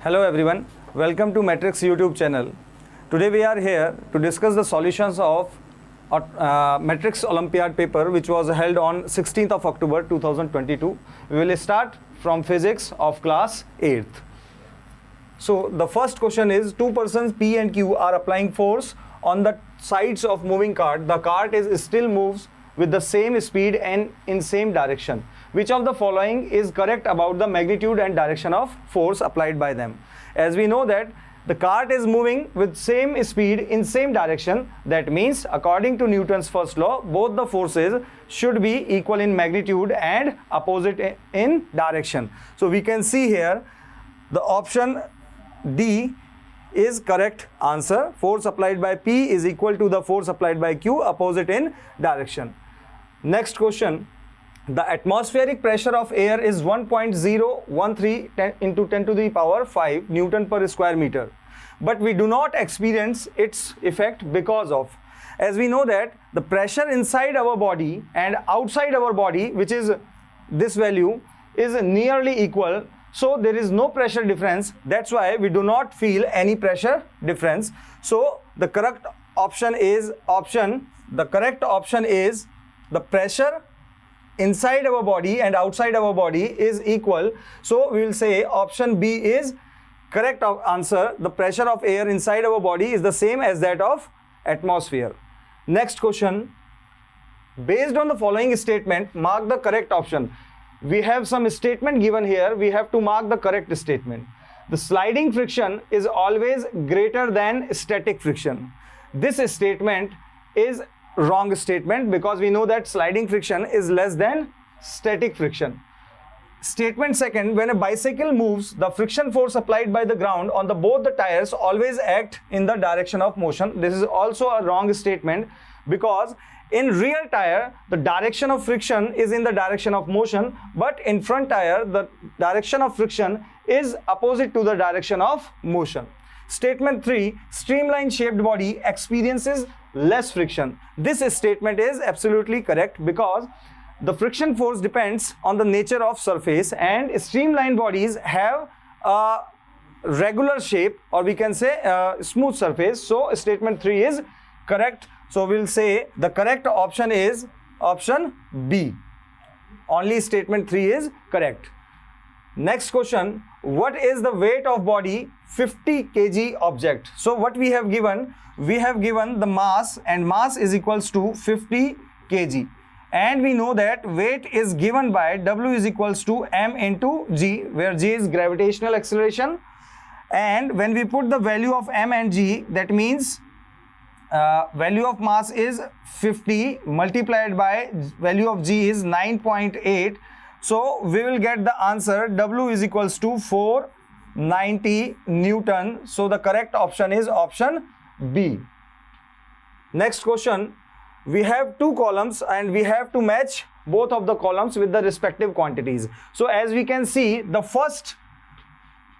Hello everyone, welcome to Matrix YouTube channel. Today we are here to discuss the solutions of Matrix Olympiad paper which was held on 16th of October 2022. We will start from physics of class 8th. So the first question is, two persons P and Q are applying force on the sides of moving cart. The cart still moves with the same speed and in same direction. Which of the following is correct about the magnitude and direction of force applied by them? As we know that the cart is moving with same speed in same direction. That means according to Newton's first law, both the forces should be equal in magnitude and opposite in direction. So we can see here the option D is correct answer. Force applied by P is equal to the force applied by Q, opposite in direction. Next question. The atmospheric pressure of air is 1.013 into 10 to the power 5 Newton per square meter. But we do not experience its effect because of, as we know that the pressure inside our body and outside our body, which is this value, is nearly equal. So there is no pressure difference. That's why we do not feel any pressure difference. So the correct option is the pressure inside our body and outside our body is equal. So we will say option B is correct answer. The pressure of air inside our body is the same as that of atmosphere. Next question. Based on the following statement, mark the correct option. We have some statement given here. We have to mark the correct statement. The sliding friction is always greater than static friction. This statement is wrong statement because we know that sliding friction is less than static friction. Statement second, when a bicycle moves, the friction force applied by the ground on both the tires always act in the direction of motion. This is also a wrong statement because in rear tire, the direction of friction is in the direction of motion, but in front tire, the direction of friction is opposite to the direction of motion. Statement 3, streamline shaped body experiences less friction. This statement is absolutely correct because the friction force depends on the nature of surface and streamlined bodies have a regular shape, or we can say a smooth surface. So statement 3 is correct. So we'll say the correct option is option B. Only statement 3 is correct. Next question. What is the weight of body 50 kg object? So what we have given the mass, and mass is equals to 50 kg. And we know that weight is given by W is equals to M into G, where G is gravitational acceleration. And when we put the value of M and G, that means value of mass is 50 multiplied by value of G is 9.8. So we will get the answer W is equals to 490 Newton. So the correct option is option B. Next question. We have two columns and we have to match both of the columns with the respective quantities. So as we can see, the first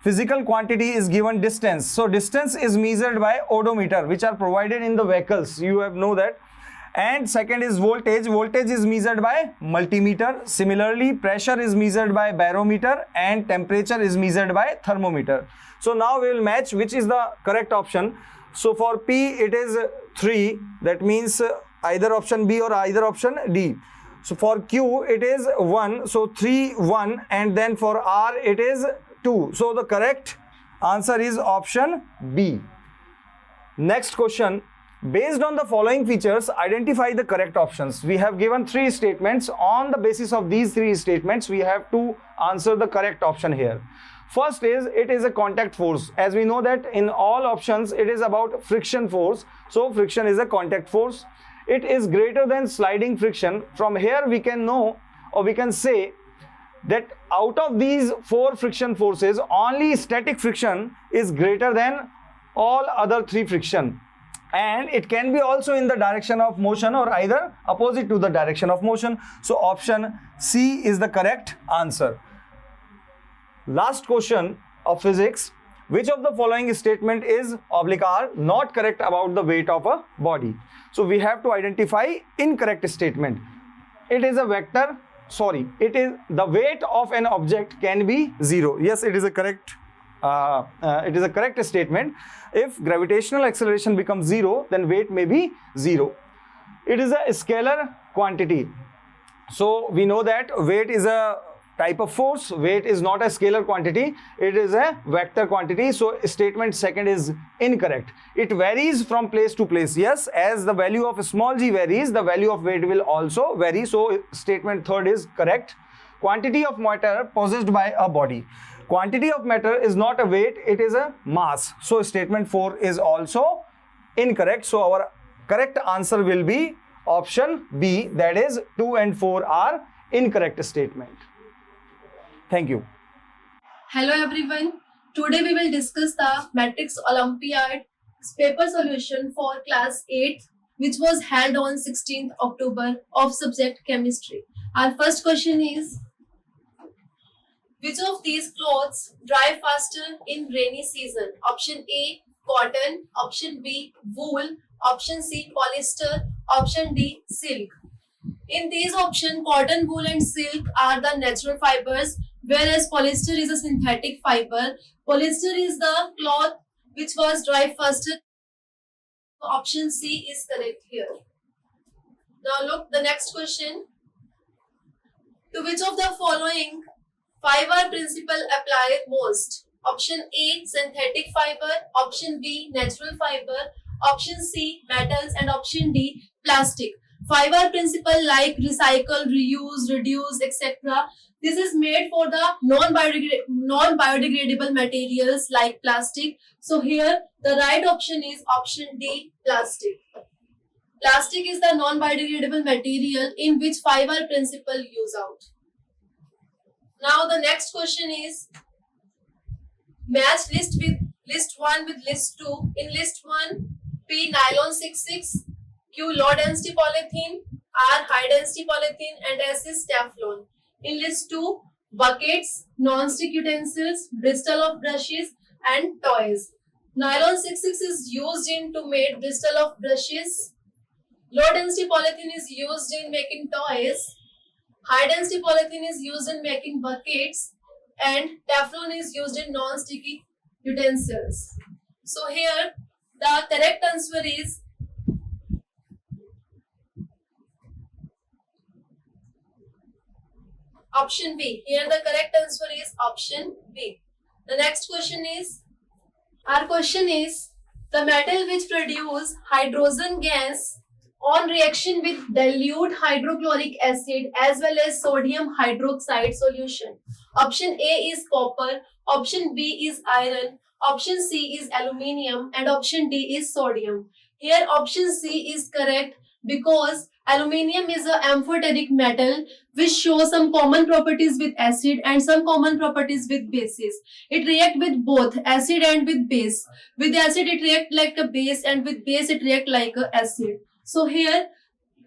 physical quantity is given distance. So distance is measured by odometer, which are provided in the vehicles. You have know that. And second is voltage. Voltage is measured by multimeter. Similarly, pressure is measured by barometer and temperature is measured by thermometer. So now we will match which is the correct option. So for P it is 3. That means either option B or either option D. So for Q it is 1. So 3, 1, and then for R it is 2. So the correct answer is option B. Next question. Based on the following features, identify the correct options. We have given 3 statements. On the basis of these 3 statements, we have to answer the correct option here. First is, it is a contact force. As we know that in all options, it is about friction force. So friction is a contact force. It is greater than sliding friction. From here, we can know, or we can say that out of these 4 friction forces, only static friction is greater than all other 3 friction. And it can be also in the direction of motion or either opposite to the direction of motion. So option C is the correct answer. Last question of physics. Which of the following statement is / not correct about the weight of a body? So we have to identify incorrect statement. It is a vector. It is the weight of an object can be 0. Yes, it is a correct it is a correct statement. If gravitational acceleration becomes 0, then weight may be 0. It is a scalar quantity. So we know that weight is a type of force. Weight is not a scalar quantity, it is a vector quantity. So statement second is incorrect. It varies from place to place. Yes, as the value of small g varies, the value of weight will also vary. So statement third is correct. Quantity of matter possessed by a body. Quantity of matter is not a weight, it is a mass. So statement 4 is also incorrect. So our correct answer will be option B, that is 2 and 4 are incorrect statement. Thank you. Hello everyone. Today we will discuss the Matrix Olympiad paper solution for class 8, which was held on 16th October of subject chemistry. Our first question is, which of these clothes dry faster in rainy season? Option A, cotton. Option B, wool. Option C, polyester. Option D, silk. In these options, cotton, wool and silk are the natural fibers, whereas polyester is a synthetic fiber. Polyester is the cloth which was dry faster. Option C is correct here. Now look, the next question. To which of the following fiber principle apply most? Option A, synthetic fiber. Option B, natural fiber. Option C, metals. And option D, plastic. Fiber principle like recycle, reuse, reduce, etc. This is made for the non-biodegradable materials like plastic. So here the right option is option D, plastic. Plastic is the non-biodegradable material in which fiber principle use out. Now the next question is, match list 1 with list 2. In list 1, P nylon 66, Q low density polythene, R high density polythene and S is Teflon. In list 2, buckets, non-stick utensils, bristle of brushes and toys. Nylon 66 is used in to make bristle of brushes. Low density polythene is used in making toys. High density polythene is used in making buckets and Teflon is used in non-sticky utensils. So here the correct answer is option B. Here the correct answer is option B. The next question is, our question is, the metal which produce hydrogen gas on reaction with dilute hydrochloric acid as well as sodium hydroxide solution. Option A is copper, option B is iron, option C is aluminium and option D is sodium. Here option C is correct because aluminium is an amphoteric metal which shows some common properties with acid and some common properties with bases. It reacts with both acid and with base. With acid it reacts like a base and with base it reacts like a acid. So here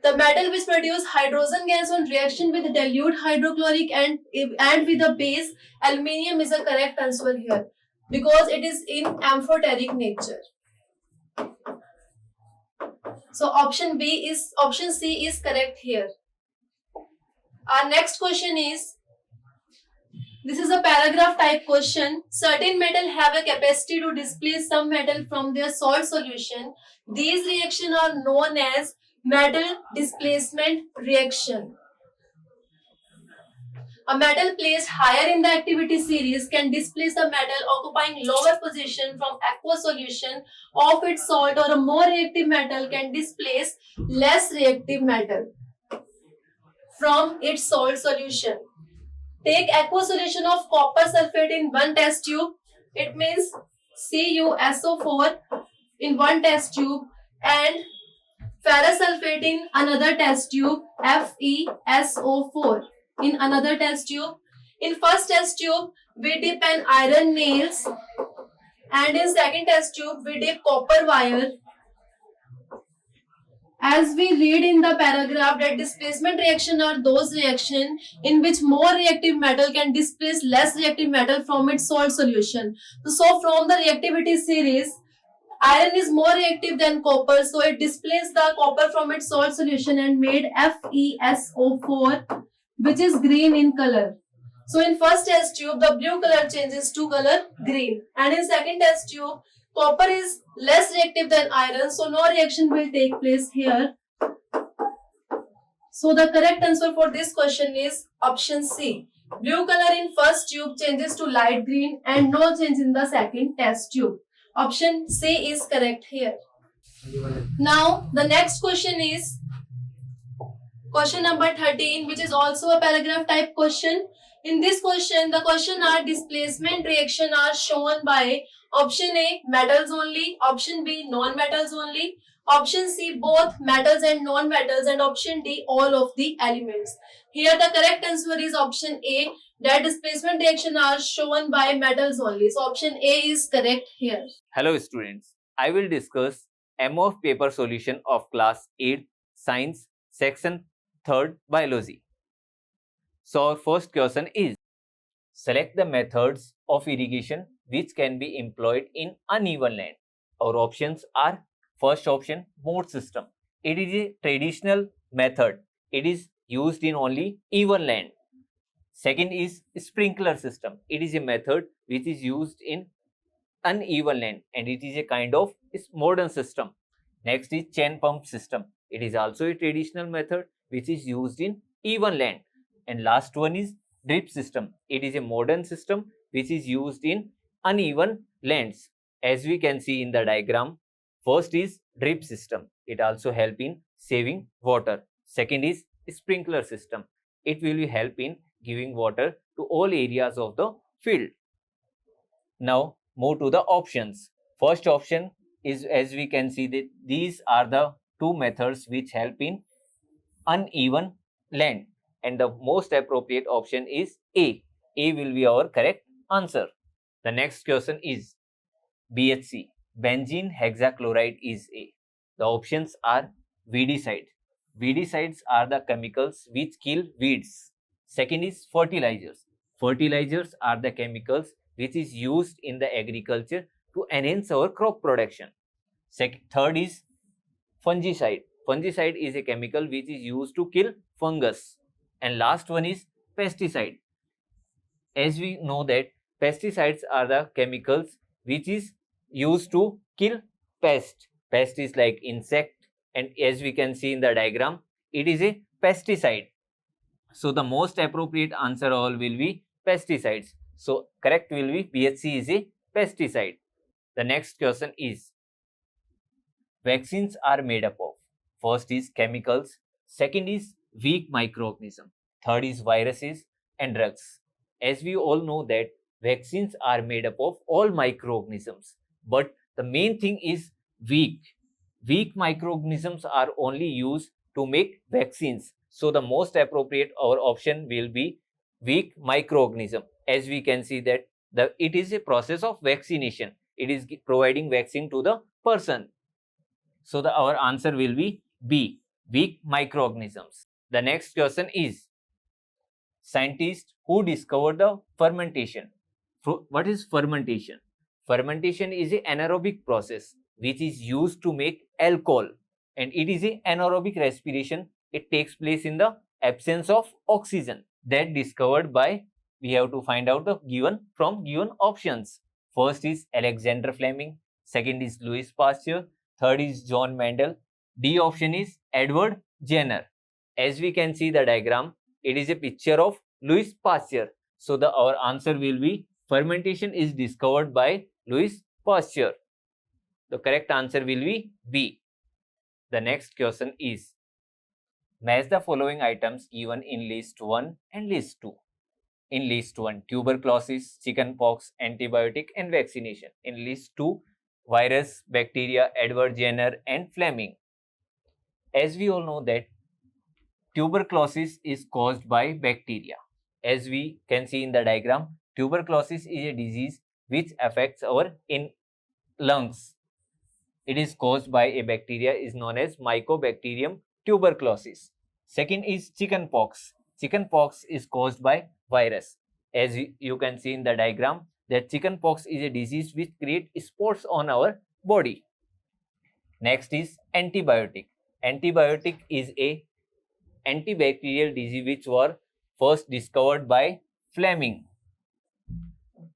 the metal which produce hydrogen gas on reaction with dilute hydrochloric and with a base, aluminium is a correct answer here because it is in amphoteric nature. So option C is correct here. Our next question is, this is a paragraph type question. Certain metal have a capacity to displace some metal from their salt solution. These reactions are known as metal displacement reaction. A metal placed higher in the activity series can displace a metal occupying lower position from aqueous solution of its salt, or a more reactive metal can displace less reactive metal from its salt solution. Take aqueous solution of copper sulfate in one test tube. It means CuSO4 in one test tube and ferrous sulfate in another test tube, FeSO4 in another test tube. In first test tube, we dip an iron nails and in second test tube, we dip copper wire. As we read in the paragraph that displacement reaction are those reactions in which more reactive metal can displace less reactive metal from its salt solution. So from the reactivity series, iron is more reactive than copper, so it displaced the copper from its salt solution and made FeSO4, which is green in color. So in first test tube, the blue color changes to color green. And in second test tube, copper is less reactive than iron, so no reaction will take place here. So the correct answer for this question is option C. Blue color in first tube changes to light green and no change in the second test tube. Option C is correct here. Now the next question is question number 13, which is also a paragraph type question. In this question, the question are displacement reaction are shown by option A, metals only, option B, non-metals only, option C, both metals and non-metals, and option D, all of the elements. Here the correct answer is option A, that displacement reaction are shown by metals only. So option A is correct here. Hello students, I will discuss MOF paper solution of class 8 science section 3rd biology. So our first question is, select the methods of irrigation which can be employed in uneven land. Our options are, first option, moat system. It is a traditional method. It is used in only even land. Second is sprinkler system. It is a method which is used in uneven land and it is a kind of modern system. Next is chain pump system. It is also a traditional method which is used in even land. And last one is drip system. It is a modern system which is used in uneven lands. As we can see in the diagram, first is drip system. It also help in saving water. Second is sprinkler system. It will help in giving water to all areas of the field. Now move to the options. First option is, as we can see, that these are the two methods which help in uneven land, and the most appropriate option is A. A will be our correct answer. The next question is BHC, benzene hexachloride is A. The options are weedicide. Weedicides are the chemicals which kill weeds. Second is fertilizers. Fertilizers are the chemicals which is used in the agriculture to enhance our crop production. Third is fungicide. Fungicide is a chemical which is used to kill fungus. And last one is pesticide. As we know that pesticides are the chemicals which is used to kill pest. Pest is like insect, and as we can see in the diagram, it is a pesticide. So the most appropriate answer all will be pesticides. So correct will be BHC is a pesticide. The next question is, vaccines are made up of, first is chemicals, second is weak microorganism, third is viruses and drugs. As we all know that vaccines are made up of all microorganisms, but the main thing is weak. Weak microorganisms are only used to make vaccines. So the most appropriate our option will be weak microorganism. As we can see that it is a process of vaccination. It is providing vaccine to the person. So our answer will be B, weak microorganisms. The next question is, scientists who discovered the fermentation. What is fermentation? Fermentation is an anaerobic process which is used to make alcohol, and it is an anaerobic respiration. It takes place in the absence of oxygen. That discovered by, we have to find out the given options. First is Alexander Fleming, second is Louis Pasteur, third is John Mendel. D option is Edward Jenner. As we can see the diagram, it is a picture of Louis Pasteur. So our answer will be fermentation is discovered by Louis Pasteur. The correct answer will be B. The next question is, match the following items given in list 1 and list 2. In list 1, tuberculosis, chickenpox, antibiotic and vaccination. In list 2, virus, bacteria, Edward Jenner and Fleming. As we all know that tuberculosis is caused by bacteria. As we can see in the diagram, tuberculosis is a disease which affects our lungs. It is caused by a bacteria is known as Mycobacterium tuberculosis. Second is chickenpox. Chickenpox is caused by virus. As you can see in the diagram, that chickenpox is a disease which creates spots on our body. Next is antibiotic. Antibiotic is a antibacterial disease which was first discovered by Fleming.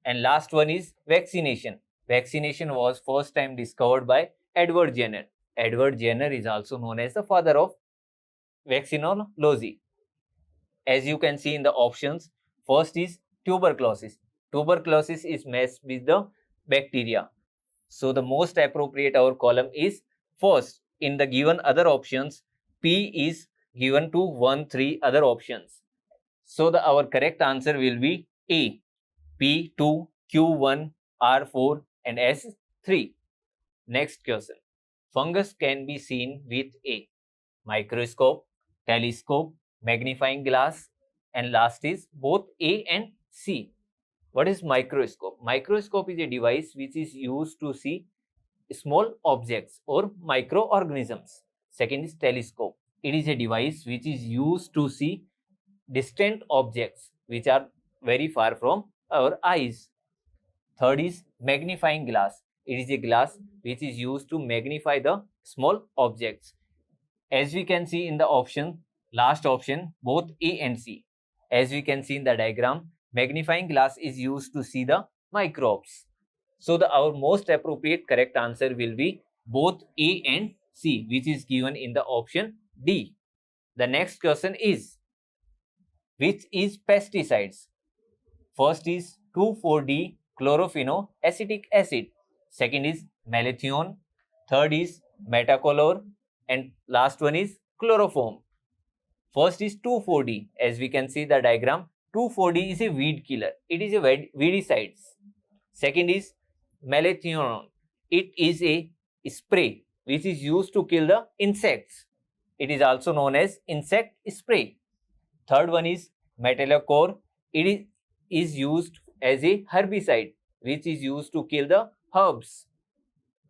And last one is vaccination. Vaccination was first time discovered by Edward Jenner. Edward Jenner is also known as the father of vaccinology. As you can see in the options, first is tuberculosis. Tuberculosis is messed with the bacteria. So the most appropriate our column is first. In the given other options, P is given to 1, 3 other options. So our correct answer will be A. P2, Q1, R4 and S3. Next question. Fungus can be seen with a microscope, telescope, magnifying glass, and last is both A and C. What is microscope? Microscope is a device which is used to see small objects or microorganisms. Second is telescope. It is a device which is used to see distant objects which are very far from our eyes. Third is magnifying glass. It is a glass which is used to magnify the small objects. As we can see in the option, last option, both A and C. As we can see in the diagram, magnifying glass is used to see the microbes. So our most appropriate correct answer will be both A and C, which is given in the option D. The next question is, which is pesticides? First is 2,4-D chlorophenoacetic acid. Second is malathion. Third is metacolor. And last one is chloroform. First is 2,4-D. As we can see the diagram, 2,4-D is a weed killer. It is a weedicide. Second is malathion. It is a spray which is used to kill the insects. It is also known as insect spray. Third one is metalocor. It is used as a herbicide which is used to kill the herbs.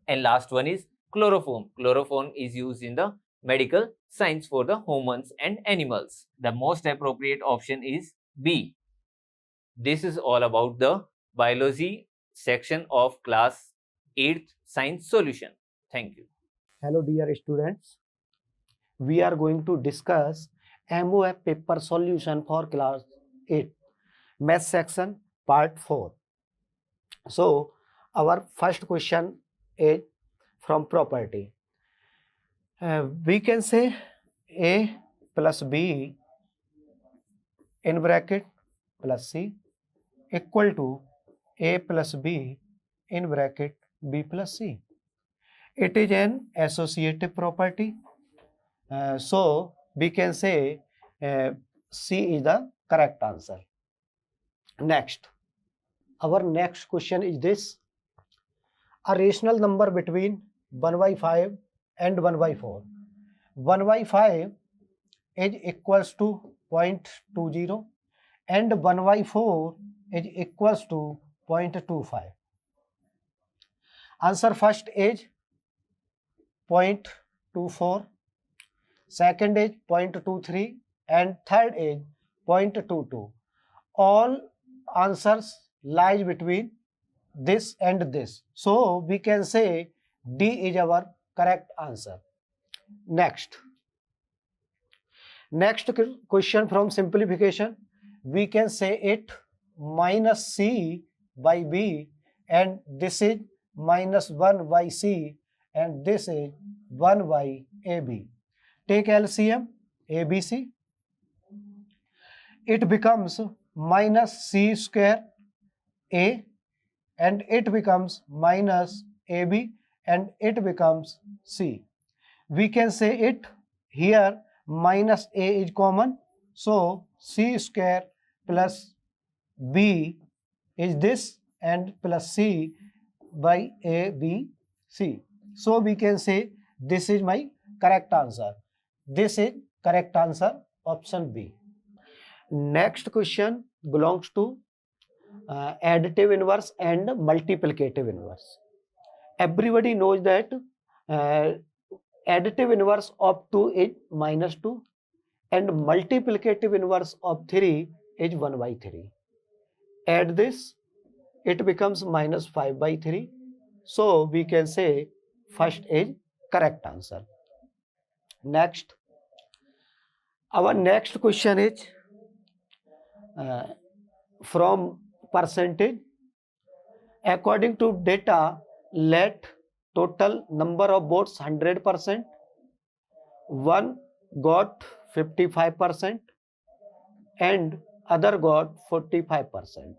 And last one is chloroform. Chloroform is used in the medical science for the humans and animals. The most appropriate option is B. This is all about the biology section of class 8th science solution. Thank you. Hello dear students, we are going to discuss MOF paper solution for class 8 math section part 4. So our first question is from property. We can say A plus B in bracket plus C equal to A plus B in bracket B plus C. It is an associative property. So we can say C is the correct answer. Next, our next question is this. A rational number between 1 by 5 and 1 by 4. 1 by 5 is equals to 0.20 and 1 by 4 is equals to 0.25. Answer first is 0.24, second is 0.23 and third is 0.22. All answers lies between this and this. So we can say D is our correct answer. Next question from simplification. We can say it minus C by B and this is minus 1 by C and this is 1 by AB. Take LCM ABC. It becomes minus C square A and it becomes minus AB and it becomes C. We can say it here minus A is common. So C square plus B is this and plus C by ABC. So we can say this is my correct answer. This is correct answer, option B. Next question belongs to additive inverse and multiplicative inverse. Everybody knows that additive inverse of 2 is minus 2 and multiplicative inverse of 3 is 1 by 3. Add this, it becomes minus 5 by 3. So we can say first is correct answer. Next, our next question is from percentage. According to data, let total number of votes 100%. One got 55% and other got 45%.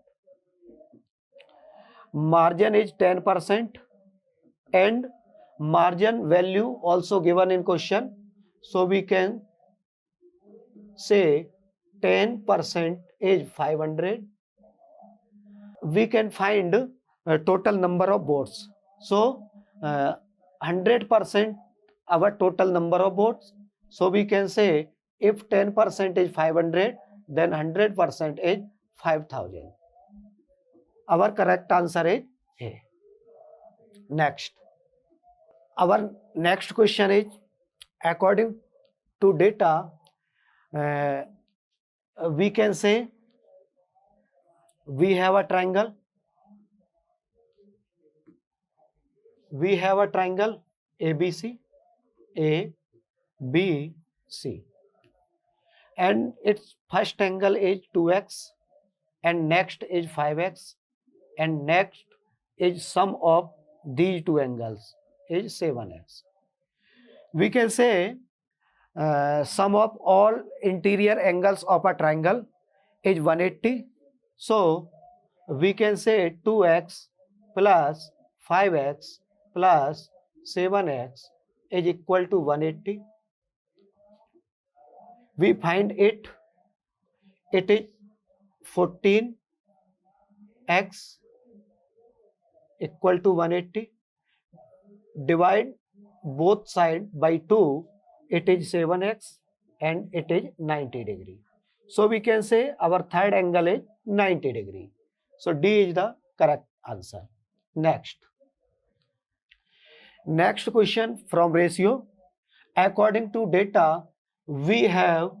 Margin is 10% and margin value also given in question. So we can say 10% is 500. We can find total number of votes. So 100% our total number of votes. So we can say if 10% is 500, then 100% is 5000. Our correct answer is A. Next. Our next question is, according to data, we can say we have a triangle. We have a triangle ABC, A, B, C. And its first angle is 2x, and next is 5x, and next is sum of these two angles is 7x. We can say sum of all interior angles of a triangle is 180. So we can say 2x plus 5x plus 7x is equal to 180. We find it is 14x equal to 180. Divide both sides by 2, it is 7x and it is 90 degree. So we can say our third angle is 90 degree. So D is the correct answer. Next question from ratio. According to data, we have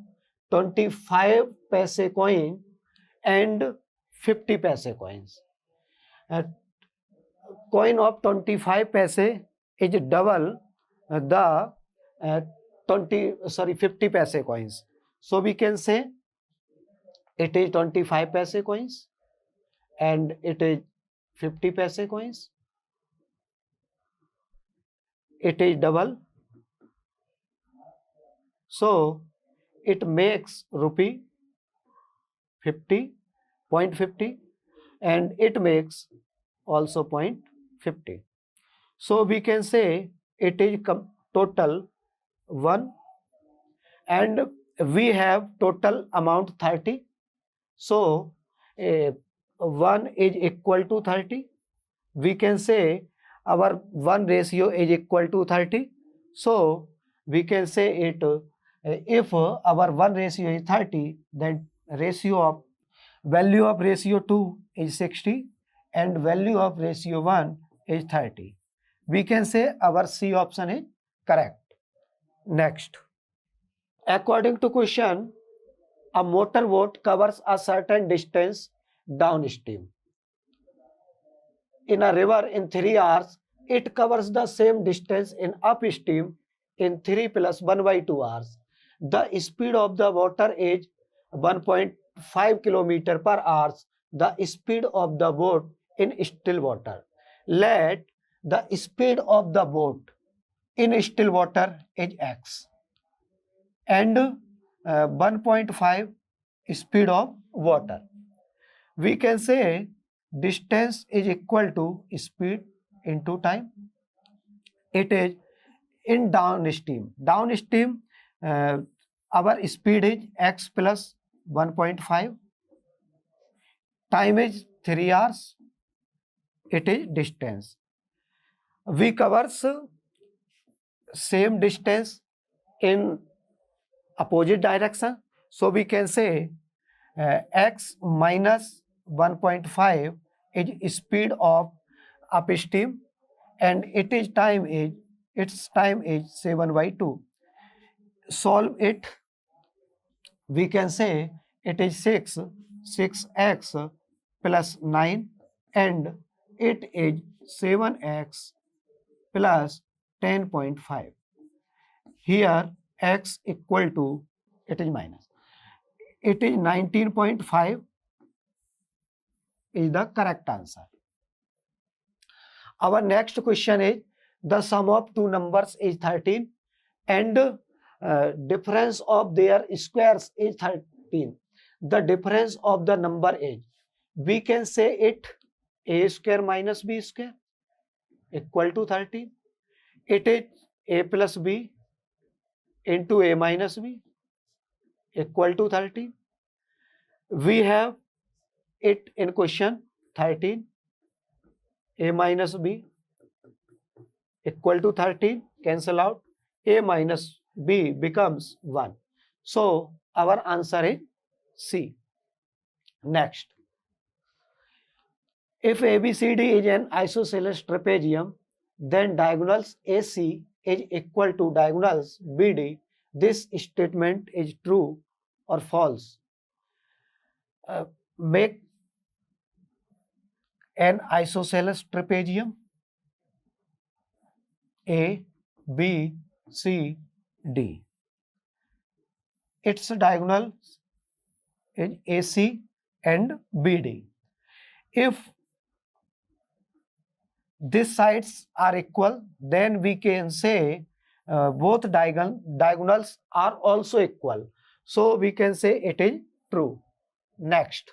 25 paise coin and 50 paise coins. Coin of 25 paise is double the 50 paise coins. So we can say it is 25 paise coins and it is 50 paise coins. It is double. So it makes rupee 50.50 and it makes also 0.50. So we can say it is total 1 and we have total amount 30. So 1 is equal to 30. We can say our 1 ratio is equal to 30. So we can say it if our 1 ratio is 30, then value of ratio 2 is 60 and value of ratio 1 is 30. We can say our C option is correct. Next. According to question, a motorboat covers a certain distance downstream. In a river in 3 hours, it covers the same distance in upstream in 3 plus 1 by 2 hours. The speed of the water is 1.5 kilometer per hour. The speed of the boat in still water. Let the speed of the boat in still water is x and 1.5 speed of water. We can say distance is equal to speed into time. It is in downstream. Downstream, our speed is x plus 1.5. Time is 3 hours. It is distance. We covers same distance in opposite direction. So we can say x minus 1.5 is speed of upstream and its time is 7 by 2. Solve it. We can say it is 6x plus 9 and it is 7x plus 10.5. Here x equal to, it is minus. It is 19.5 is the correct answer. Our next question is, the sum of two numbers is 13 and difference of their squares is 13. The difference of the number is, we can say it a square minus b square equal to 13. It is a plus b into a minus b equal to 13. We have it in question 13. A minus b equal to 13, cancel out, a minus b becomes 1. So our answer is C. Next, if ABCD is an isosceles trapezium, then diagonals AC is equal to diagonals BD. This statement is true or false? Make an isosceles trapezium A, B, C, D. Its diagonal is AC and BD. If these sides are equal, then we can say both diagonals are also equal. So we can say it is true. Next,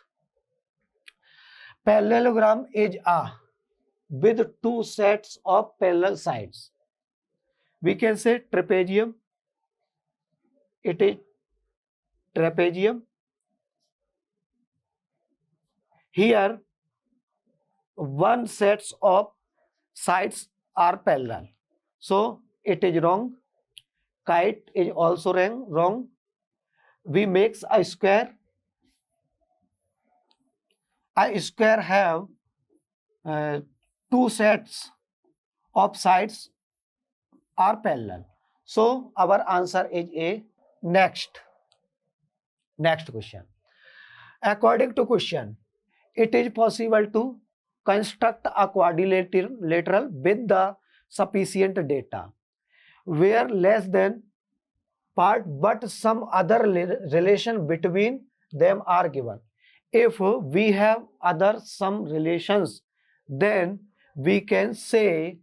parallelogram is A with two sets of parallel sides. We can say trapezium. It is trapezium. Here, one sets of sides are parallel. So it is wrong. Kite is also wrong. We make a square. A square have two sets of sides are parallel. So our answer is A. Next question. According to question, it is possible to construct a quadrilateral with the sufficient data where less than part but some other relation between them are given. If we have other some relations, then we can say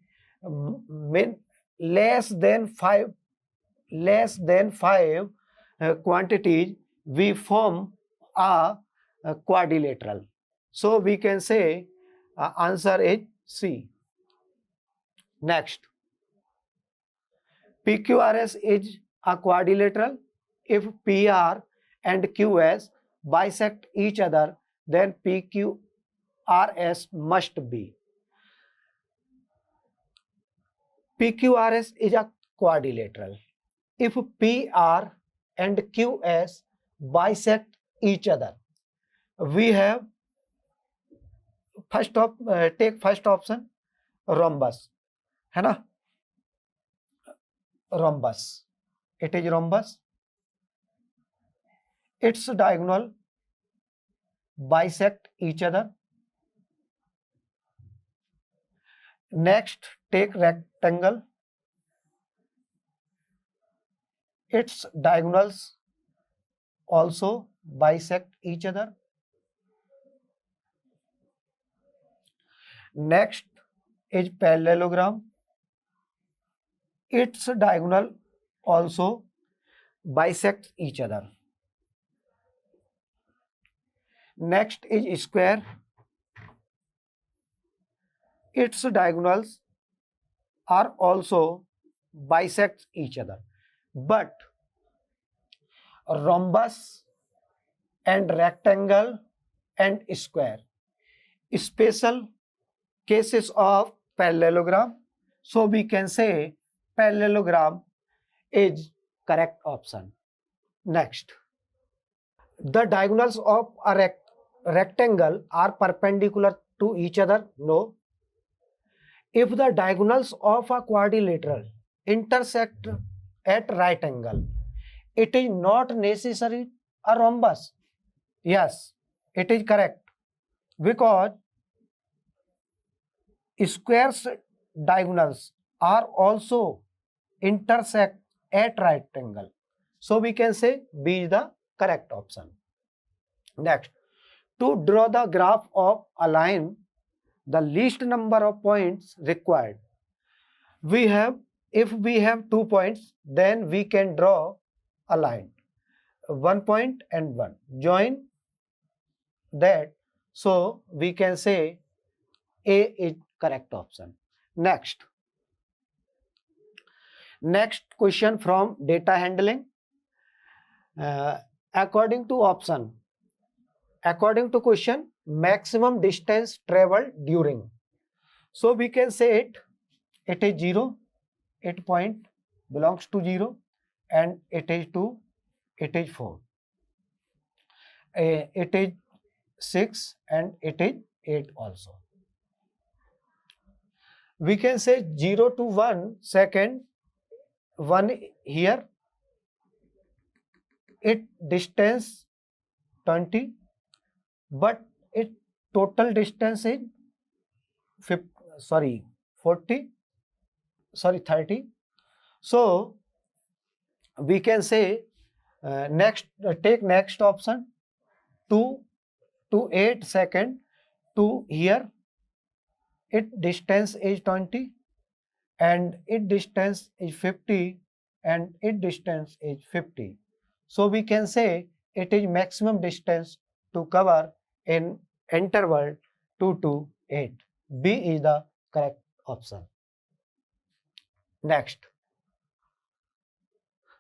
less than five quantities, we form a quadrilateral. So we can say answer is C. Next, PQRS is a quadrilateral. If PR and QS bisect each other, then PQRS must be. PQRS is a quadrilateral. If PR and QS bisect each other, we have take first option, rhombus, है ना? Rhombus. It is rhombus. Its diagonal bisect each other. Next, take rectangle. Its diagonals also bisect each other. Next is parallelogram. Its diagonal also bisect each other. Next is square. Its diagonals are also bisect each other. But rhombus and rectangle and square, special cases of parallelogram. So we can say parallelogram is correct option. Next, the diagonals of a rectangle are perpendicular to each other? No. If the diagonals of a quadrilateral intersect at right angle, it is not necessary a rhombus. Yes, it is correct, because squares diagonals are also intersect at right angle. So we can say B is the correct option. Next, To draw the graph of a line, the least number of points required. If we have 2 points, then we can draw a line. 1 point and 1. Join that. So we can say A is correct option. Next question from data handling. According to question, maximum distance traveled during. So we can say it is 0, 8 point belongs to 0, and it is 2, it is 4. It is 6 and it is 8 also. We can say 0 to 1 second, 1 here, it distance 20, but it total distance is 30. So we can say take next option, 2 to 8 second to here, it distance is 20 and it distance is 50 and it distance is 50. So we can say it is maximum distance to cover in interval 2 to 8. B is the correct option. Next,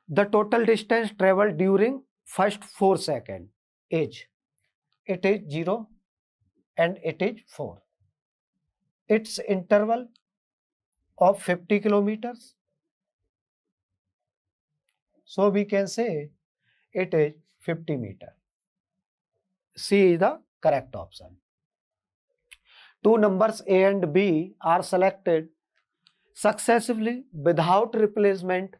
the total distance traveled during first 4 seconds is, it is 0 and it is 4. Its interval of 50 kilometers. So we can say it is 50 meters. C is the correct option. Two numbers A and B are selected successively without replacement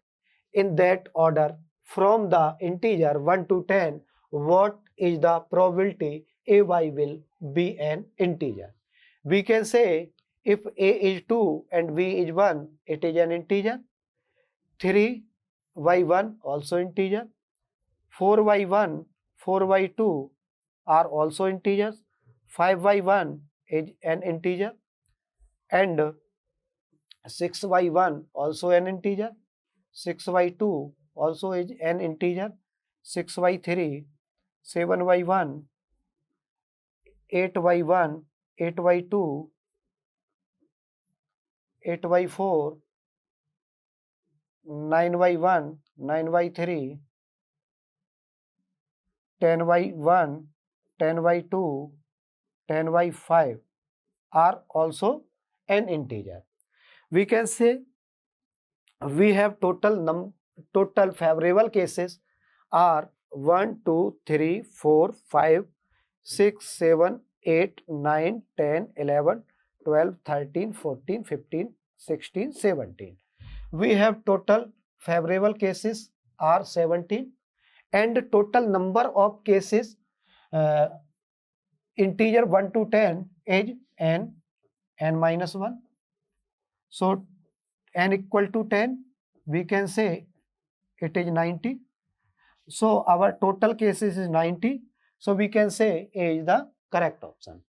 in that order from the integer 1 to 10. What is the probability AY will be an integer? We can say if A is 2 and B is 1, it is an integer. 3y1 also integer. 4y1, 4y2 are also integers. 5y1 is an integer and 6y1 also an integer. 6y2 also is an integer. 6y3, 7y1, 8y1, 8y2, 8y4, 9y1, 9y3, 10y1, 10y2, 10y5 are also an integer. We can say we have total favorable cases are 1, 2, 3, 4, 5, 6, 7, 8, 9, 10, 11, 12, 13, 14, 15, 16, 17. We have total favorable cases are 17 and total number of cases integer 1 to 10 is n minus 1. So n equal to 10, we can say it is 90. So our total cases is 90. So we can say A is the correct option.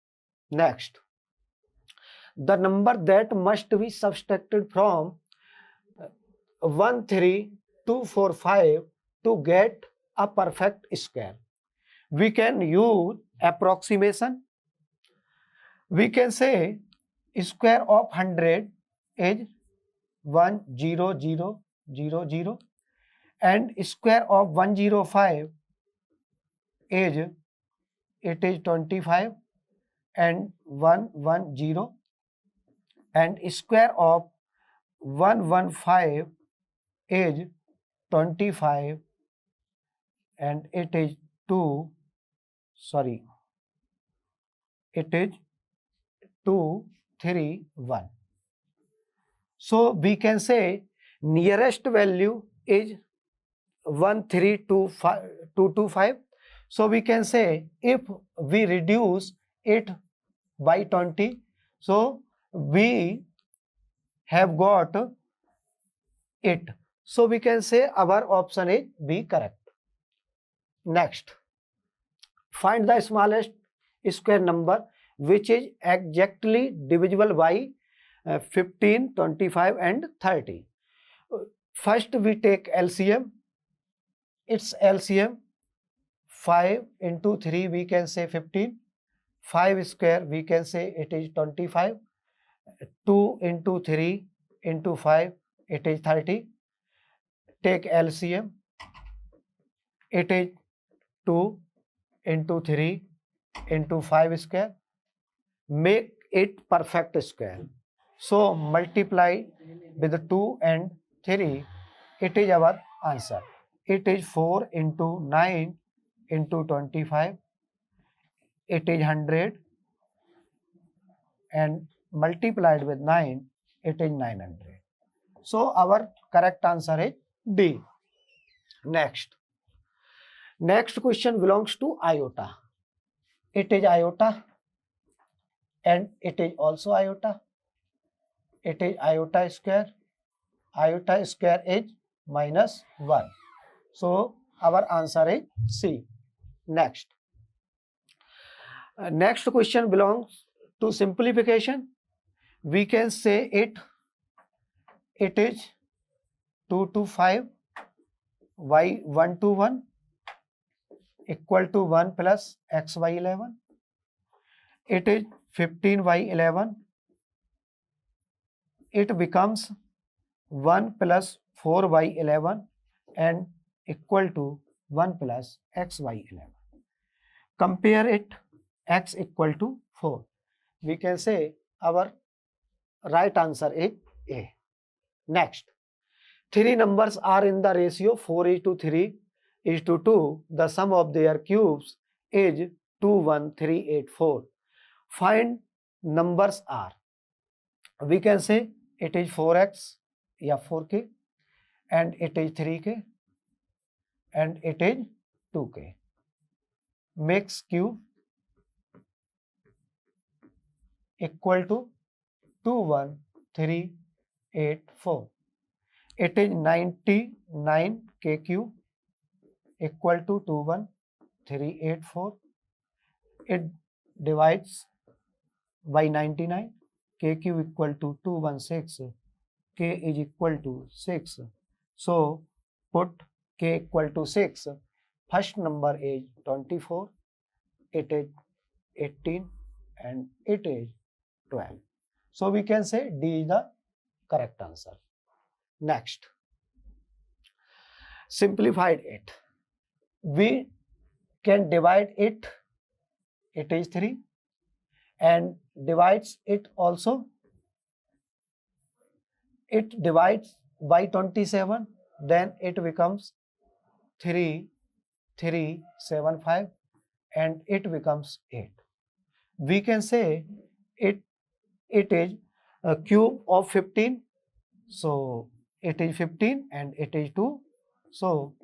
Next, the number that must be subtracted from 1, 3, 2, 4, 5 to get a perfect square. We can use approximation. We can say square of 100 is 1, 0, 0, 0, 0 and square of 105 is, it is 25 and 1, 1, 0 and square of 115 is 25 and it is 2, it is 2, 3, 1. So we can say nearest value is 13225. So we can say if we reduce it by 20, so we have got it. So we can say our option is B correct. Next, find the smallest square number which is exactly divisible by 15, 25 and 30. First we take LCM. Its LCM 5 into 3 we can say 15. 5 square we can say it is 25. 2 into 3 into 5 it is 30. Take LCM. It is 2 into 3 into 5 square. Make it perfect square. So multiply with 2 and 3. It is our answer. It is 4 into 9 into 25. It is 100 and multiplied with 9, it is 900. So our correct answer is D. Next question belongs to iota. It is iota and it is also iota. It is iota square. Iota square is minus 1. So our answer is C. Next question belongs to simplification. We can say it is 2 to 5 y 1 to 1 equal to 1 plus x y 11. It is 15 y 11. It becomes 1 plus 4 y 11 and equal to 1 plus x y 11. Compare it, x equal to 4. We can say our right answer is A. Next, 3 numbers are in the ratio 4:3:2. The sum of their cubes is 21384. Find numbers are. We can say it is 4x or 4k and it is 3k and it is 2k. Makes cube equal to 21384. It is 99k cube equal to 21384. It divides by 99. K cube equal to 216. K is equal to 6. So put k equal to 6. First number is 24. It is 18 and it is 12. So we can say D is the correct answer. Next, simplified it. We can divide it. It is 3 and divides it also. It divides by 27. Then it becomes 3375 and it becomes 8. We can say it is a cube of 15. So it is 15 and it is 2. So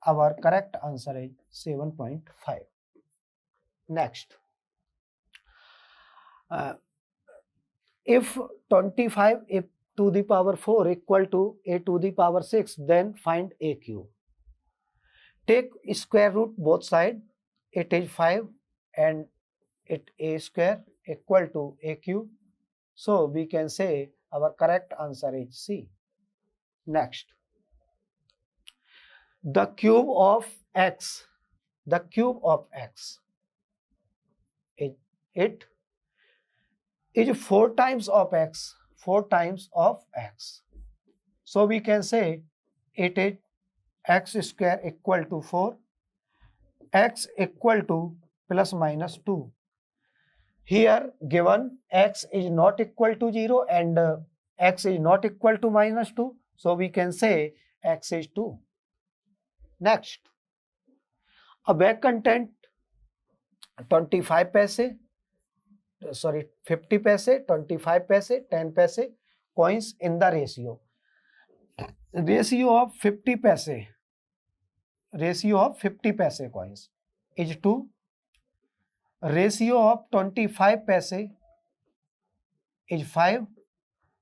our correct answer is 7.5. Next, if 25 to the power 4 equal to a to the power 6, then find a cube. Take square root both sides. It is 5 and it a square equal to a cube. So we can say our correct answer is C. Next, the cube of x. The cube of x it is 4 times of x. 4 times of x. So we can say it is x square equal to 4. X equal to plus minus 2. Here given x is not equal to 0 and x is not equal to minus 2. So we can say x is 2. Next, a bag content 25 paise, 50 paise, 25 paise, 10 paise coins in the ratio. Ratio of 50 paise coins is 2. Ratio of 25 paise is 5.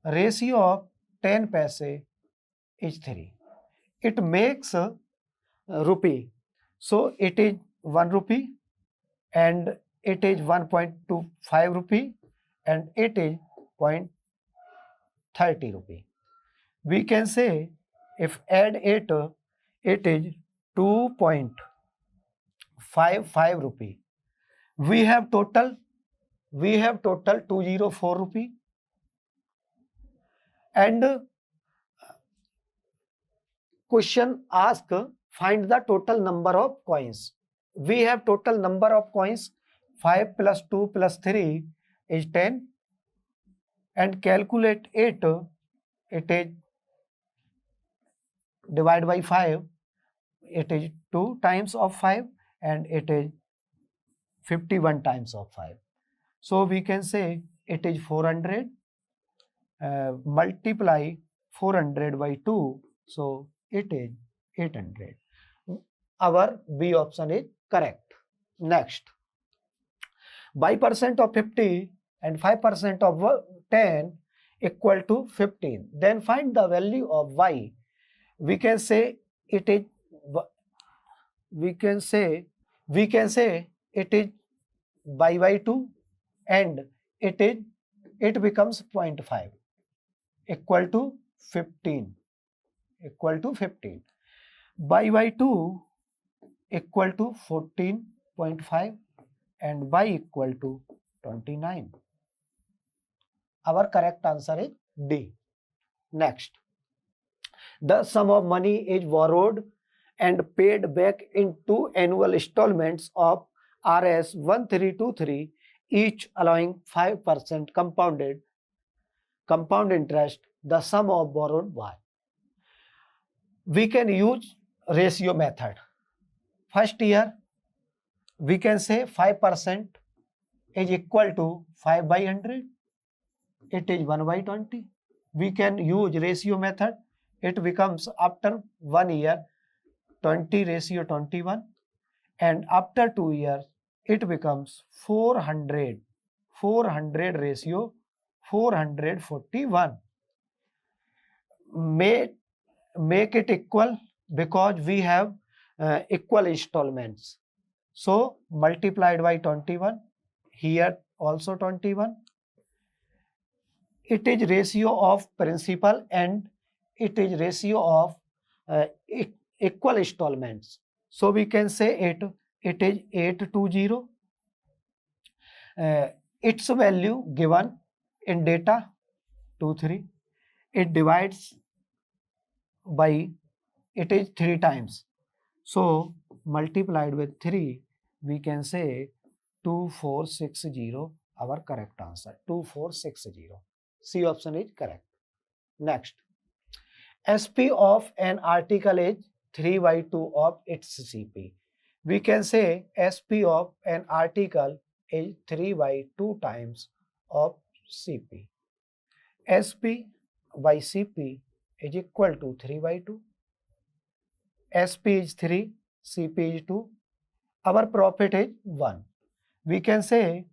Ratio of 10 paise is 3. It makes rupee. So it is 1 rupee and it is 1.25 rupee and it is 0.30 rupee. We can say if add it, it is 2.55 rupee. We have total 204 rupee, and question ask find the total number of coins. We have total number of coins 5 plus 2 plus 3 is 10, and calculate it. It is divide by 5. It is 2 times of 5 and it is 51 times of 5. So we can say it is 400. Multiply 400 by 2. So it is 800. Our B option is correct. Next, by percent of 50 and 5% of 10 equal to 15. Then find the value of y. We can say it is it is by 2 and it becomes 0.5 equal to 15 by 2 equal to 14.5 and by equal to 29. Our correct answer is D. Next, the sum of money is borrowed and paid back in 2 annual installments of Rs 1323, each allowing 5% compound interest. The sum of borrowed y. We can use ratio method. First year, we can say 5% is equal to 5 by 100. It is 1 by 20. We can use ratio method. It becomes after 1 year 20 ratio 21, and after 2 years it becomes 400 ratio 441. Make it equal because we have equal installments. So multiplied by 21, here also 21. It is ratio of principal and it is ratio of equal installments. So we can say it is 820. Its value given in data 23. It divides by, it is 3 times. So multiplied with 3, we can say 2460. Our correct answer 2460. C option is correct. Next, SP of an article is 3 by 2 of its CP. We can say SP of an article is 3 by 2 times of CP. SP by CP is equal to 3 by 2. SP is 3, CP is 2. Our profit is 1. We can say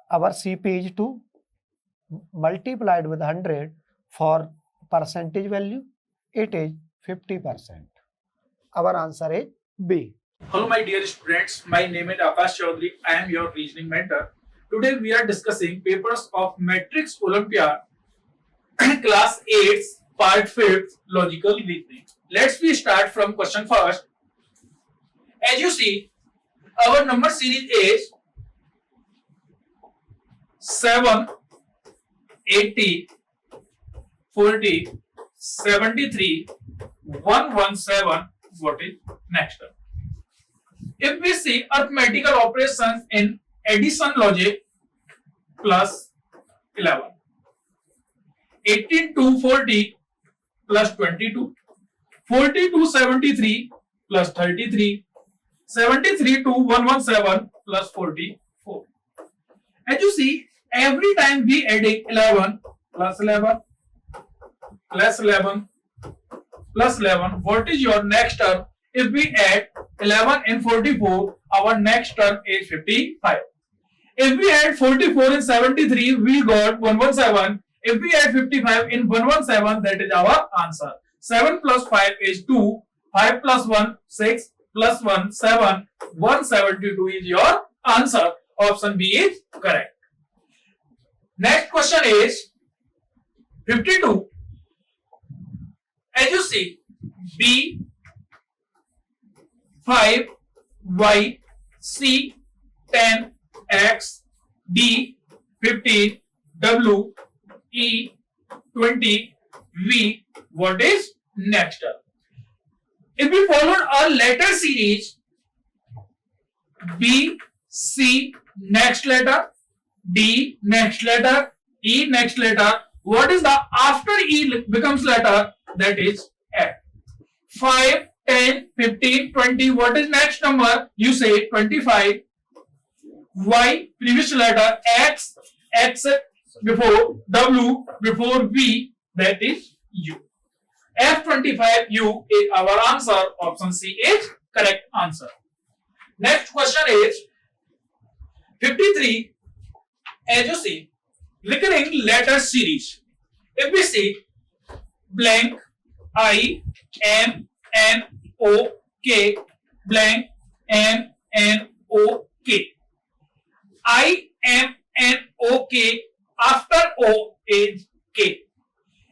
our CP is 2 multiplied with 100 for percentage value, it is 50%. Our answer is B. Hello my dear students, my name is Akash Chaudhary. I am your reasoning mentor. Today we are discussing papers of Matrix Olympiad class 8 part 5th logical reasoning. Let's start from question first. As you see, our number series is 7, 80, 40, 73, 117. What is next? If we see arithmetical operations in addition logic, plus 11, 18 to 40 plus 22, 40 to 73 plus 33, 73 to 117 plus 44. As you see, every time we adding 11 plus 11 plus 11 plus 11, what is your next term? If we add 11 in 44, our next term is 55. If we add 44 in 73, we got 117. If we add 55 in 117, that is our answer. 7 plus 5 is 2. 5 plus 1, 6 plus 1, 7. 172 is your answer option B is correct. Next question is 52. As you see, B 5, Y, C 10, X, D 15, W, E 20, V. What is next term? If we followed a letter series, B, C next letter, D next letter, E next letter, what is the after E becomes letter? That is F. 5, 10, 15, 20, what is next number? You say 25. Y, previous letter, X before W, before V, that is U. F25U is our answer. Option C is correct answer. Next question is 53. As you see, recurring letter series. If we see blank, I, M, N, O, K, blank, M, N, O, K. I, M, N, O, K, after O is K.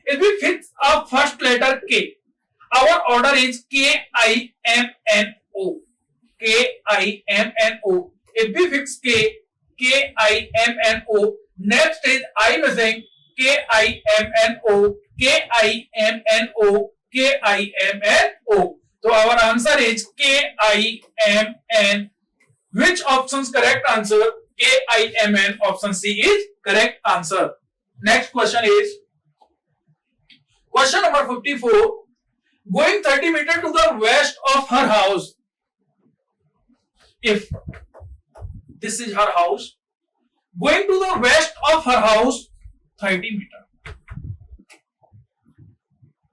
If we fix a first letter K, our order is K, I, M, N, O. K, I, M, N, O. If we fix K, K, I, M, N, O. Next is I missing K, I, M, N, O. K, I, M, N, O. K, I, M, N, O. So our answer is K, I, M, N. Which option's correct answer? K, I, M, N. Option C is correct answer. Next question is question number 54. Going 30 meters to the west of her house. If this is her house, going to the west of her house 30 meters.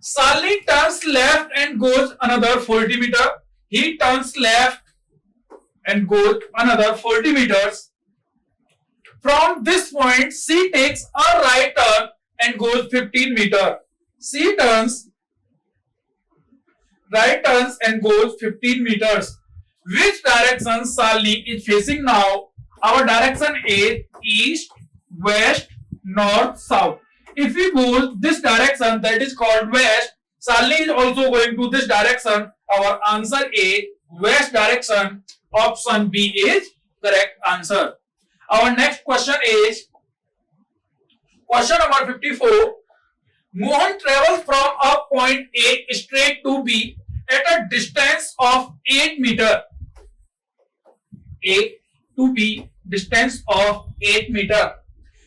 Sally turns left and goes another 40 meters. He turns left and goes another 40 meters. From this point, she takes a right turn and goes 15 meters. She turns right turns and goes 15 meters. Which direction Sally is facing now? Our direction is east, west, north, south. If we go this direction, that is called west, Sally is also going to this direction. Our answer is west direction. Option B is correct answer. Our next question is question number 54. Mohan travels from a point A straight to B at a distance of 8 meters. A to B, distance of 8 meters.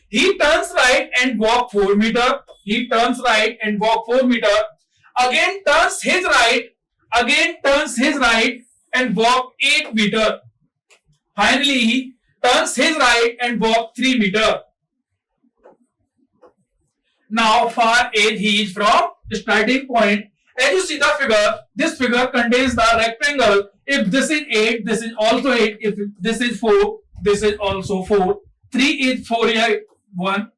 He turns right and walk 4 meters. He turns right and walk 4 meters. Again turns his right. Again turns his right and walk 8 meters. Finally, he turns his right and walk 3 meters. Now, far as he is from the starting point. As you see the figure, this figure contains the rectangle. If this is 8, this is also 8. If this is 4, this is also 4. 3 is 4 here. 1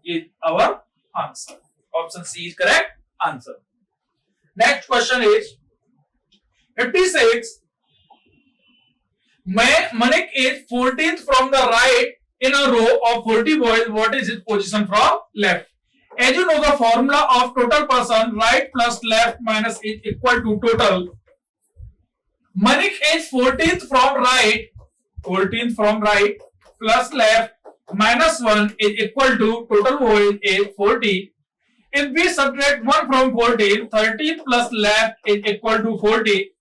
is our answer. Option C is correct answer. Next question is 56. Manik is 14th from the right in a row of 40 boys. What is his position from left? As you know the formula of total person, right plus left minus is equal to total. Manik is 14th from right, 14th from right plus left minus 1 is equal to total boys is 40. If we subtract 1 from 14, 30 plus left is equal to 40.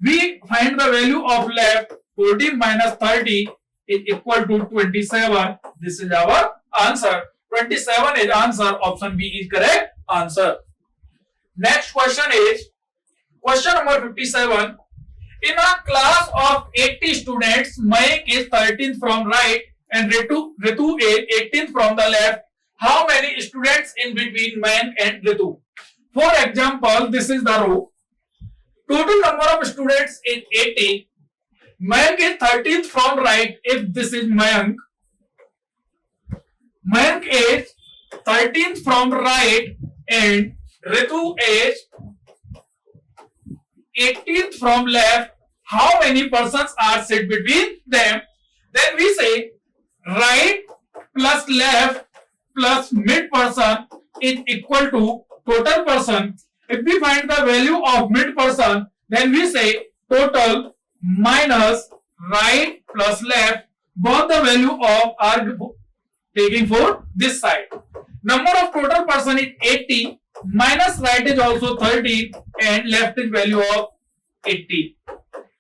We find the value of left. 14 minus 30 is equal to 27. This is our answer. 27 is answer. Option B is correct answer. Next question is question number 57. In a class of 80 students, Mayank is 13th from right and Ritu is 18th from the left. How many students in between Mayank and Ritu? For example, this is the row. Total number of students is 80. Mayank is 13th from right. If this is Mayank, Mayank is 13th from right and Ritu is 18th from left. How many persons are sit between them? Then we say right plus left plus mid person is equal to total person. If we find the value of mid person, then we say total minus right plus left. Both the value of are taking for this side. Number of total person is 80, minus right is also 13 and left is value of 18.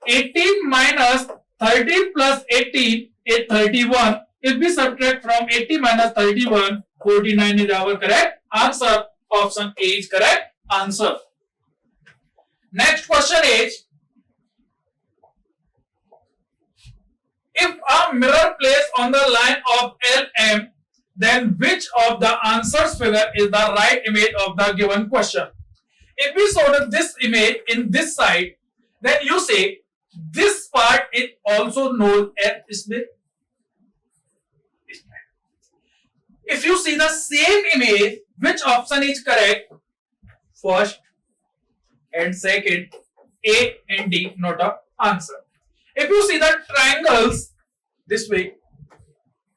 18 minus 13 plus 18 is 31. If we subtract from 80 minus 31, 49 is our correct answer. Option A is correct answer. Next question is, if a mirror placed on the line of LM, then which of the answers figure is the right image of the given question? If we show this image in this side, then you say this part is also known as Smith. If you see the same image, which option is correct? First and second, A and D, not a answer. If you see the triangles this way,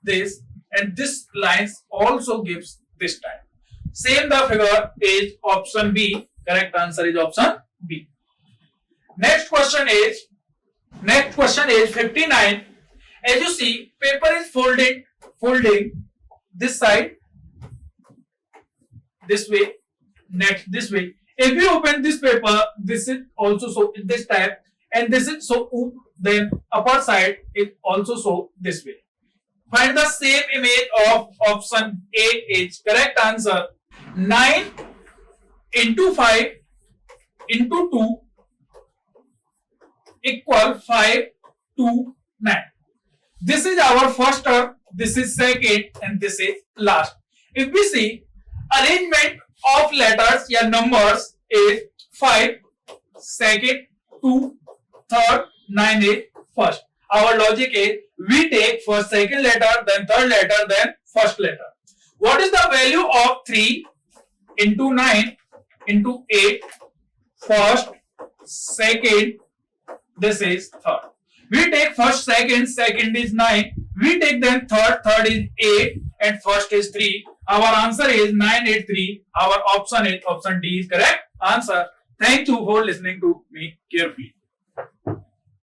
this and this lines also gives this type. Same the figure is option B. Correct answer is option B. Next question is 59. As you see, paper is folding this side this way, next this way. If you open this paper, this is also so this type, and this is so then upper side is also so this way. Find the same image of option A is correct answer. 9 into 5 into 2 equal 5 to 9. This is our first term, this is second, and this is last. If we see arrangement of letters or numbers is 5, second, 2, third, 9 is first. Our logic is we take first second letter, then third letter, then first letter. What is the value of 3 into 9 into 8? First, second, this is third. We take first, second is 9. We take then third is 8, and first is 3. Our answer is 983. Our option is option D is correct answer. Thank you for listening to me carefully.